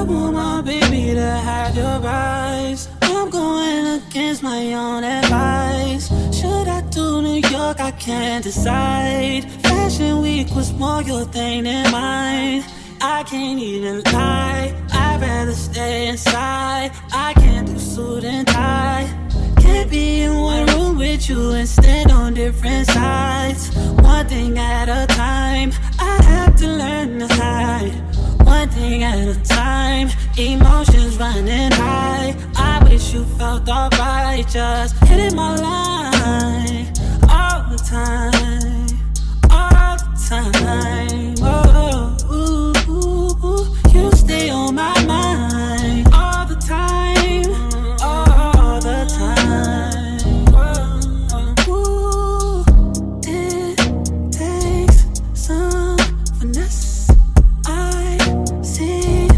I want my baby to have your eyes. I'm going against my own advice. Should I do New York? I can't decide. Fashion week was more your thing than mine. I can't even lie, I'd rather stay inside. I can't do suit and tie. Can't be in one room with you and stand on different sides. One thing at a time, I have to learn to hide. One thing at a time, emotions running high. I wish you felt alright, just hitting my line all the time, all the time. Oh, ooh, ooh, ooh. You stay on my mind all the time, all the time. Ooh, it takes some finesse. I see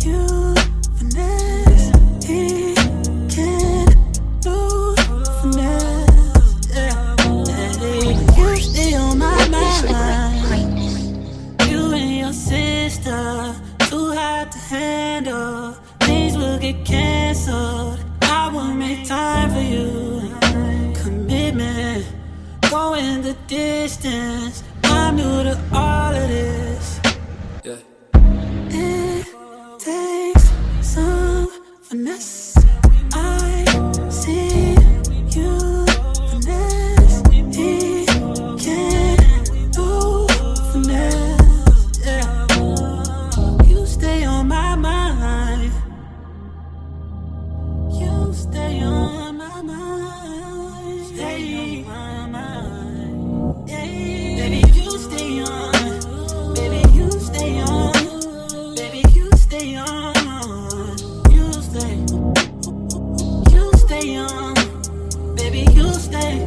you finesse. He can't lose finesse. Yeah. You stay on my mind. You and your sister, too hard to handle. Things will get canceled. I will make time for you. Commitment, going the distance. I'm new to all of this. Yeah. It takes some finesse. I see you finesse. He can't do finesse. Yeah. You stay on my mind. You stay on my mind. Stay on my mind. Yeah. Baby, you stay on. Baby, you stay on. Baby, you stay on. You stay. You stay on. Baby, you stay.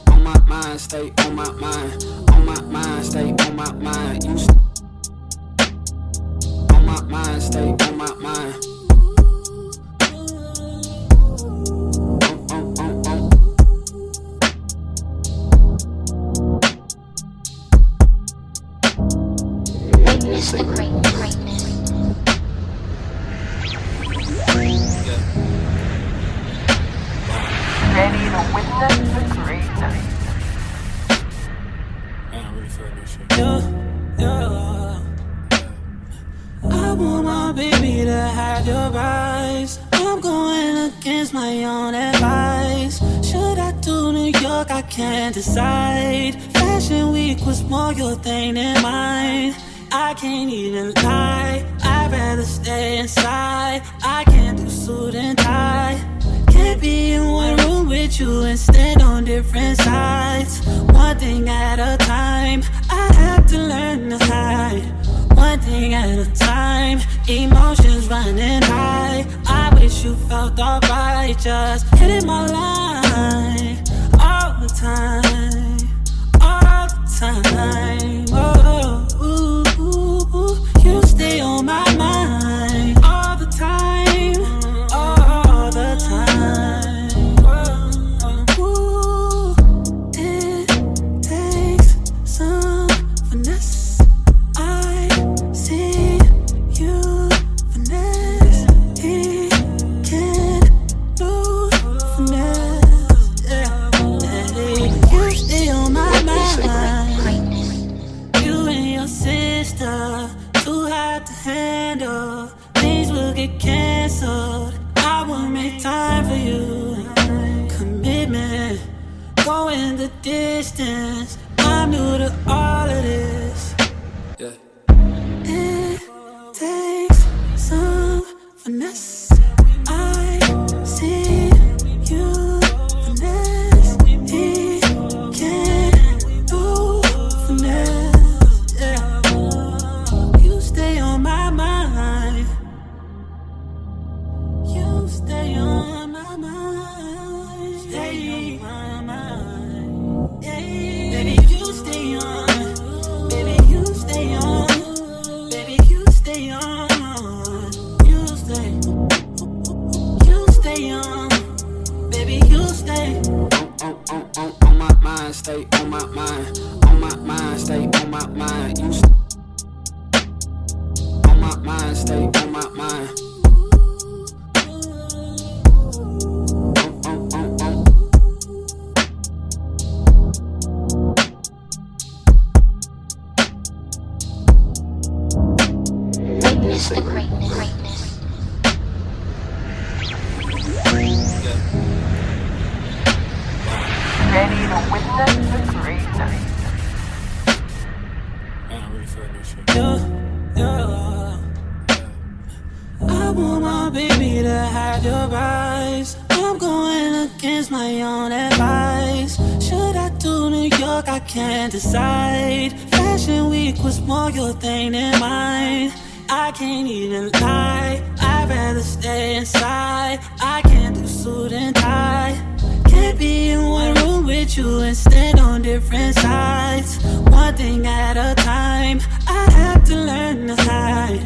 On my mind, stay on my mind. On my mind, stay on my mind. You stay. On my mind, stay on my mind. Witness the greatness. Ready to witness the greatness. Man, I really feel this shit. Yeah. I want my baby to have your eyes. I'm going against my own advice. Should I do New York? I can't decide. Fashion week was more your thing than mine. I can't even lie, I'd rather stay inside. I can't do suit and tie. Can't be in one room with you and stand on different sides. One thing at a time, I have to learn to hide. One thing at a time, emotions running high. I wish you felt alright, just hitting my line all the time, all the time. Oh, ooh, ooh, ooh. You stay on my mind all the time, all the time. Ooh, it takes some finesse. I see you finesse. He can't lose finesse. Yeah. You stay on my mind. You and your sister, too hard to handle. Things will get canceled. I will make time for you. Commitment, going the distance. I'm new to all of this. Yeah. It takes some finesse. I see you finesse. He can't do finesse. Yeah. You stay on my mind. You stay on my mind. Stay on my mind. Yeah. Baby, you stay on. Baby, you stay on. Baby, you stay on. You stay. mind, stay on my mind. Witness the greatness. Ready to witness the great night. I'm really feeling this shit. Yeah. I want my baby to have your eyes. I'm going against my own advice. Should I do New York? I can't decide. Fashion week was more your thing than mine. I can't even lie, I'd rather stay inside. I can't do suit and tie. Can't be in one room with you and stand on different sides. One thing at a time, I have to learn to hide.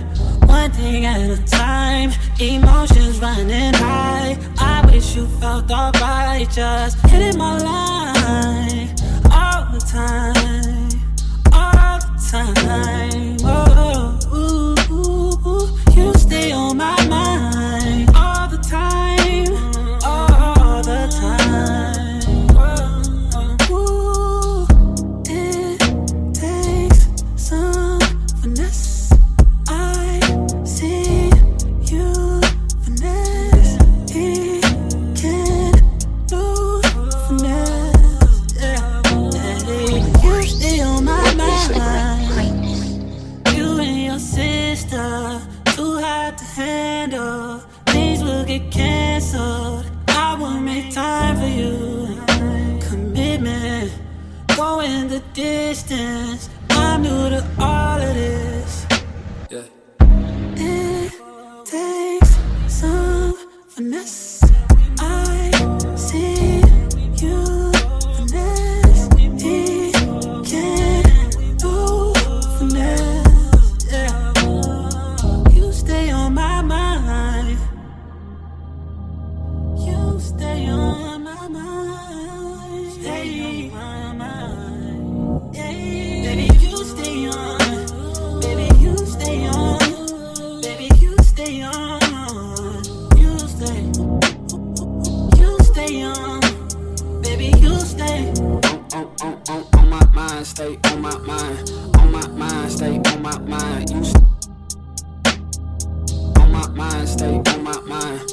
One thing at a time, emotions running high. I wish you felt alright, just hitting my line all the time, all the time. Oh, ooh, ooh, ooh. You stay on my mind all the time, all the time. Ooh, it takes some finesse. I see you finesse. He can't lose finesse. Yeah. You stay on my mind. You and your sister, too hard to handle. Things will get canceled. I will make time for you. Commitment, going the distance. I'm new to all of this. Yeah. It takes some finesse. I see you finesse. He can't do finesse. Yeah. You stay on my mind. You stay on my mind. Stay on my mind. Yeah. Baby, you stay on. Baby, you stay on. Baby, you stay on. You stay. You stay on. Baby, you stay. On my mind, stay on my mind. On my mind, stay on my mind. You stay on my mind, stay on my mind.